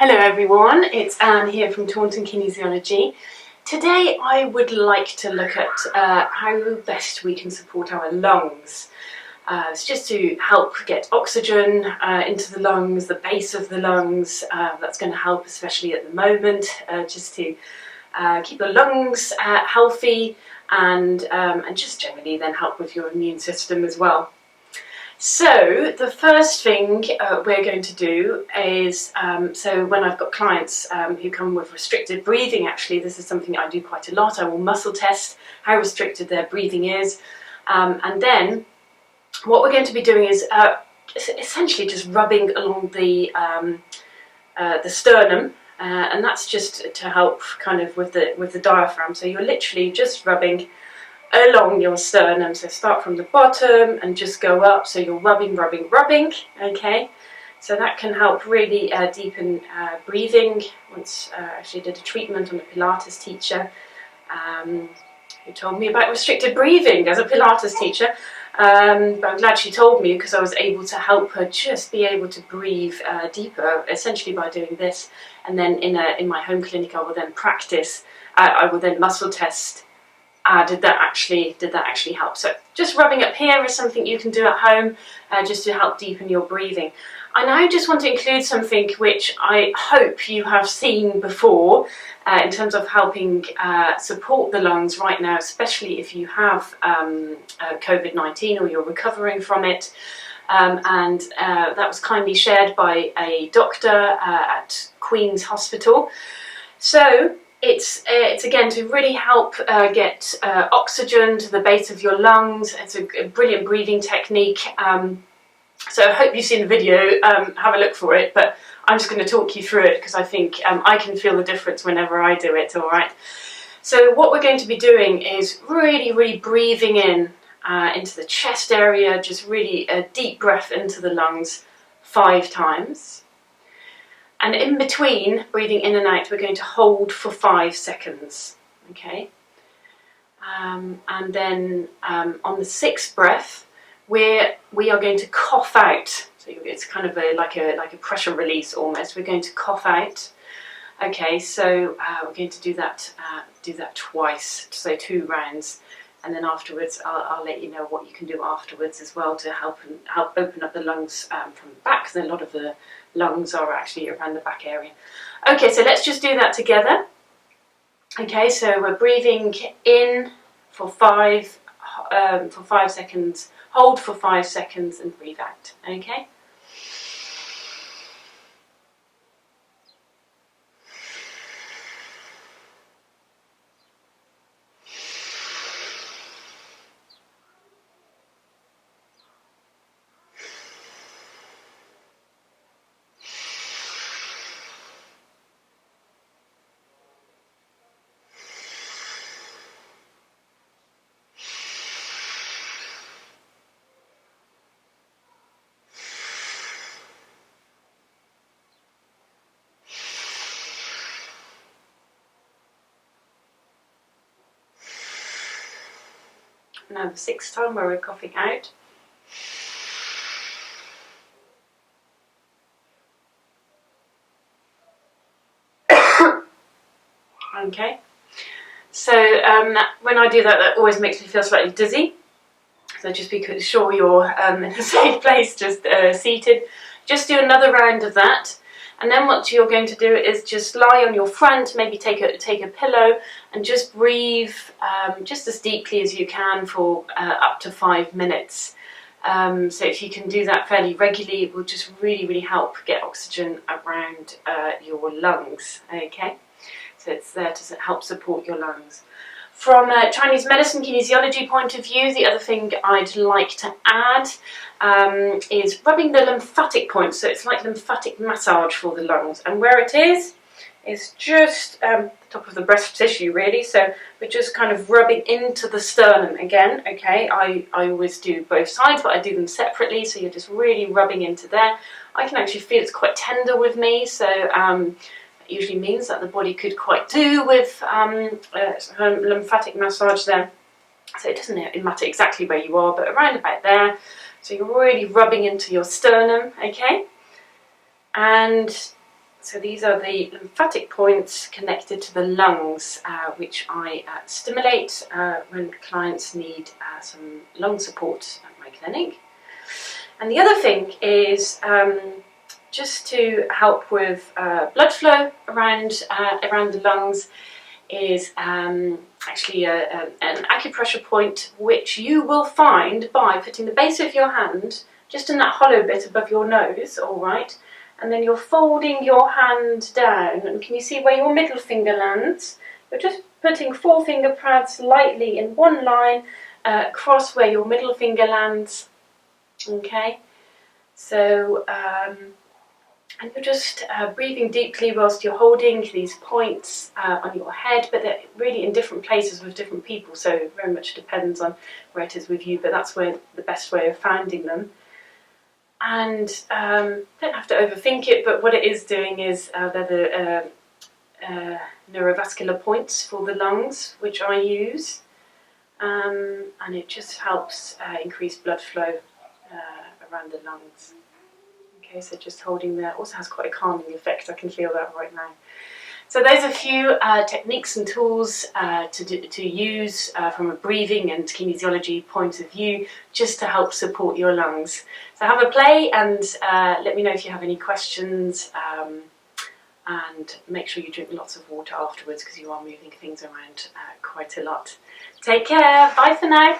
Hello everyone, it's Anne here from Taunton Kinesiology. Today I would like to look at how best we can support our lungs. It's just to help get oxygen into the lungs, the base of the lungs. That's going to help especially at the moment, just to keep the lungs healthy and just generally then help with your immune system as well. So the first thing we're going to do is, so when I've got clients who come with restricted breathing, actually this is something I do quite a lot. I will muscle test how restricted their breathing is, and then what we're going to be doing is essentially just rubbing along the sternum, and that's just to help kind of with the diaphragm. So you're literally just rubbing along your sternum, so start from the bottom and just go up, so you're rubbing, okay? So that can help really deepen breathing. Once actually did a treatment on a Pilates teacher who told me about restricted breathing as a Pilates teacher, but I'm glad she told me because I was able to help her just be able to breathe deeper, essentially by doing this. And then in my home clinic I will then practice, I will then muscle test. Did that actually help? So just rubbing up here is something you can do at home just to help deepen your breathing. I now just want to include something which I hope you have seen before in terms of helping support the lungs right now, especially if you have COVID-19 or you're recovering from it. And that was kindly shared by a doctor at Queen's Hospital. So it's again to really help get oxygen to the base of your lungs. It's a brilliant breathing technique. So I hope you've seen the video, have a look for it, but I'm just going to talk you through it because I think I can feel the difference whenever I do it, all right? So what we're going to be doing is really breathing in into the chest area, just really a deep breath into the lungs 5 times. And in between, breathing in and out, we're going to hold for 5 seconds, okay? And then on the 6th breath, we are going to cough out. So it's kind of like a pressure release almost. We're going to cough out. Okay, so we're going to do that twice, so 2 rounds. And then afterwards, I'll let you know what you can do afterwards as well to help open up the lungs from the back, because a lot of the lungs are actually around the back area. Okay, so let's just do that together. Okay, so we're breathing in for 5 seconds, hold for 5 seconds, and breathe out. Okay. Now the 6th time where we're coughing out. Okay, so when I do that, that always makes me feel slightly dizzy. So just be sure you're in a safe place, just seated. Just do another round of that. And then what you're going to do is just lie on your front, maybe take a pillow, and just breathe just as deeply as you can for up to 5 minutes. So if you can do that fairly regularly, it will just really help get oxygen around your lungs. Okay, so it's there to help support your lungs. From a Chinese medicine kinesiology point of view, the other thing I'd like to add is rubbing the lymphatic points. So it's like lymphatic massage for the lungs. And where it is just the top of the breast tissue really. So we're just kind of rubbing into the sternum again. Okay, I always do both sides, but I do them separately. So you're just really rubbing into there. I can actually feel it's quite tender with me. So it usually means that the body could quite do with lymphatic massage there. So it doesn't matter exactly where you are, but around about there. So you're really rubbing into your sternum, okay? And So these are the lymphatic points connected to the lungs, which I stimulate when clients need some lung support at my clinic. And the other thing is just to help with blood flow around the lungs is actually an acupressure point, which you will find by putting the base of your hand just in that hollow bit above your nose, all right, and then you're folding your hand down, and can you see where your middle finger lands? You're just putting forefinger pads lightly in one line across where your middle finger lands, okay? So, and you're just breathing deeply whilst you're holding these points on your head, but they're really in different places with different people, so it very much depends on where it is with you, but that's where the best way of finding them. And don't have to overthink it, but what it is doing is they're the neurovascular points for the lungs, which I use, and it just helps increase blood flow around the lungs. Okay, so just holding there also has quite a calming effect. I can feel that right now. So those are a few techniques and tools to use from a breathing and kinesiology point of view, just to help support your lungs. So have a play and let me know if you have any questions, and make sure you drink lots of water afterwards because you are moving things around quite a lot. Take care, bye for now.